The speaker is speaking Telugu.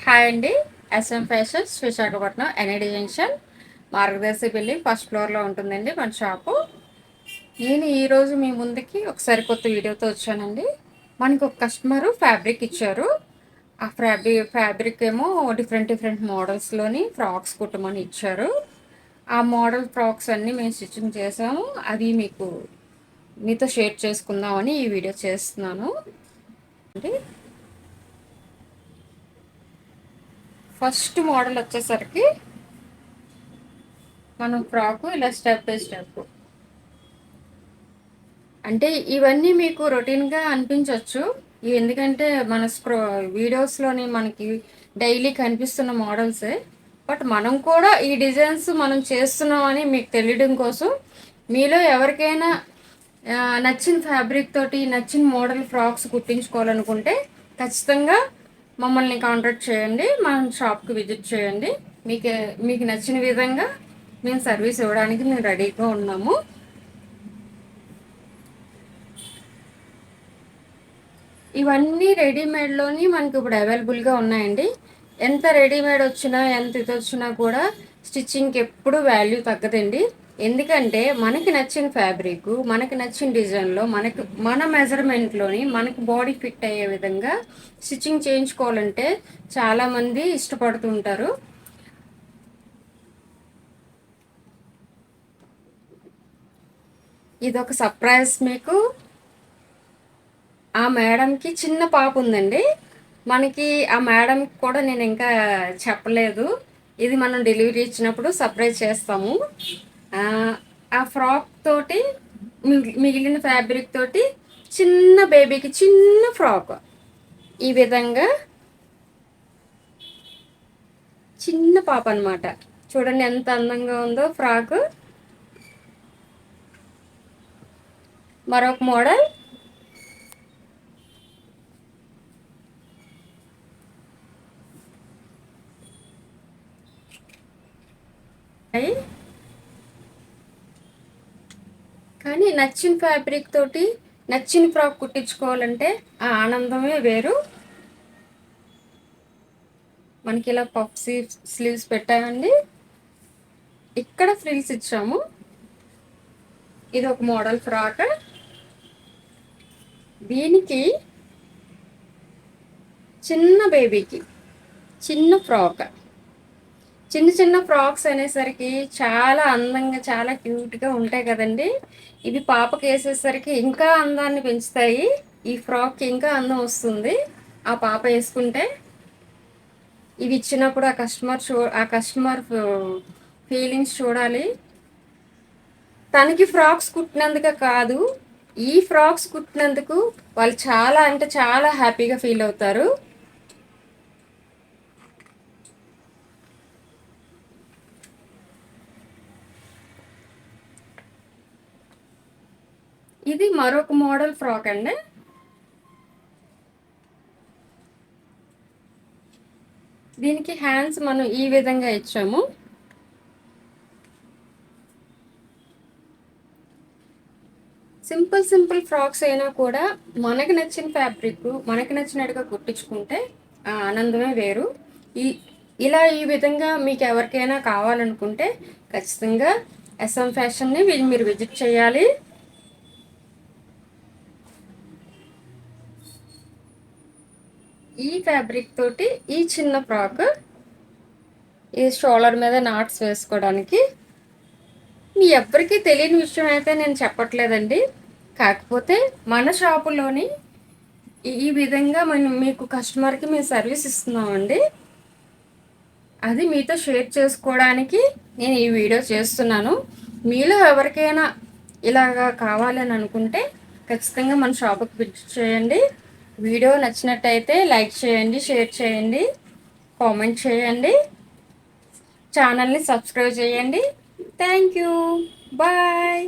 హాయ్ అండి. SM fashions Visakhapatnam NID junction Margadarsi building first ఫ్లోర్లో ఉంటుందండి మన షాపు. నేను ఈరోజు మీ ముందుకి ఒక సరికొత్త వీడియోతో వచ్చానండి. మనకు ఒక కస్టమరు ఫ్యాబ్రిక్ ఇచ్చారు. ఆ ఫ్యాబ్రిక్ ఏమో డిఫరెంట్ డిఫరెంట్ మోడల్స్లోని ఫ్రాక్స్ కుట్టమని ఇచ్చారు. ఆ మోడల్ ఫ్రాక్స్ అన్నీ మేము స్టిచ్చింగ్ చేసాము. అది మీతో షేర్ చేసుకుందామని ఈ వీడియో చేస్తున్నాను అండి. ఫస్ట్ మోడల్ వచ్చేసరికి మనం ఫ్రాకు ఇలా స్టెప్ బై స్టెప్, అంటే ఇవన్నీ మీకు రొటీన్గా అనిపించవచ్చు. ఎందుకంటే మన వీడియోస్లోని మనకి డైలీ కనిపిస్తున్న మోడల్సే. బట్ మనం కూడా ఈ డిజైన్స్ మనం చేస్తున్నామని మీకు తెలియడం కోసం, మీలో ఎవరికైనా నచ్చిన ఫ్యాబ్రిక్ తోటి నచ్చిన మోడల్ ఫ్రాక్స్ కుట్టించుకోవాలనుకుంటే ఖచ్చితంగా మమ్మల్ని కాంటాక్ట్ చేయండి. మన షాప్కి విజిట్ చేయండి. మీకు మీకు నచ్చిన విధంగా మేము సర్వీస్ ఇవ్వడానికి మేము రెడీగా ఉన్నాము. ఇవన్నీ రెడీమేడ్లోని మనకి ఇప్పుడు అవైలబుల్గా ఉన్నాయండి. ఎంత రెడీమేడ్ వచ్చినా ఎంత ఇది వచ్చినా కూడా స్టిచ్చింగ్కి ఎప్పుడు వాల్యూ తగ్గదండి. ఎందుకంటే మనకి నచ్చిన ఫ్యాబ్రిక్, మనకి నచ్చిన డిజైన్లో, మన మెజర్మెంట్లోని మనకి బాడీ ఫిట్ అయ్యే విధంగా స్టిచ్చింగ్ చేయించుకోవాలంటే చాలామంది ఇష్టపడుతుంటారు. ఇదొక సర్ప్రైజ్ మీకు. ఆ మేడంకి చిన్న పాప ఉందండి. మనకి ఆ మేడంకి కూడా నేను ఇంకా చెప్పలేదు. ఇది మనం డెలివరీ ఇచ్చినప్పుడు సర్ప్రైజ్ చేస్తాము. ఆ ఫ్రాక్ తోటి మిగిలిన ఫ్యాబ్రిక్ తోటి చిన్న బేబీకి చిన్న ఫ్రాక్, ఈ విధంగా చిన్న పాప అనమాట. చూడండి ఎంత అందంగా ఉందో ఫ్రాక్. మరొక మోడల్ కానీ నచ్చిన ఫ్యాబ్రిక్ తోటి నచ్చిన ఫ్రాక్ కుట్టించుకోవాలంటే ఆ ఆనందమే వేరు. మనకి ఇలా పఫ్ స్లీవ్స్ పెట్టామండి. ఇక్కడ ఫ్రిల్స్ ఇచ్చాము. ఇది ఒక మోడల్ ఫ్రాక్. దీనికి చిన్న బేబీకి చిన్న ఫ్రాక్. చిన్న చిన్న ఫ్రాక్స్ అనేసరికి చాలా అందంగా చాలా క్యూట్గా ఉంటాయి కదండి. ఇవి పాపకి వేసేసరికి ఇంకా అందాన్ని పెంచుతాయి. ఈ ఫ్రాక్కి ఇంకా అందం వస్తుంది ఆ పాప వేసుకుంటే. ఇవి ఇచ్చినప్పుడు ఆ కస్టమర్ ఫీలింగ్స్ చూడాలి. తనకి ఫ్రాక్స్ కుట్టినందుకు కాదు, ఈ ఫ్రాక్స్ కుట్టినందుకు వాళ్ళు చాలా అంటే చాలా హ్యాపీగా ఫీల్ అవుతారు. ఇది మరొక మోడల్ ఫ్రాక్ అండి. దీనికి హ్యాండ్స్ మనం ఈ విధంగా ఇచ్చాము. సింపుల్ ఫ్రాక్స్ అయినా కూడా మనకి నచ్చిన ఫ్యాబ్రిక్ మనకి నచ్చినట్టుగా కుట్టించుకుంటే ఆ ఆనందమే వేరు. ఈ ఈ విధంగా మీకు ఎవరికైనా కావాలనుకుంటే ఖచ్చితంగా ఎస్ఎం ఫ్యాషన్ని మీరు విజిట్ చేయాలి. ఈ ఫ్యాబ్రిక్ తోటి ఈ చిన్న ఫ్రాక్, ఈ షోల్డర్ మీద నాట్స్ వేసుకోవడానికి. మీ ఎవ్వరికీ తెలియని విషయం అయితే నేను చెప్పట్లేదండి. కాకపోతే మన షాపులోని ఈ విధంగా మీకు కస్టమర్కి మేము సర్వీస్ ఇస్తున్నామండి. అది మీతో షేర్ చేసుకోవడానికి నేను ఈ వీడియో చేస్తున్నాను. మీలో ఎవరికైనా ఇలాగా కావాలని అనుకుంటే ఖచ్చితంగా మన షాపుకి విజిట్ చేయండి. వీడియో నచ్చినట్టయితే లైక్ చేయండి, షేర్ చేయండి, కామెంట్ చేయండి, ఛానల్ని సబ్స్క్రైబ్ చేయండి. Thank you. బాయ్.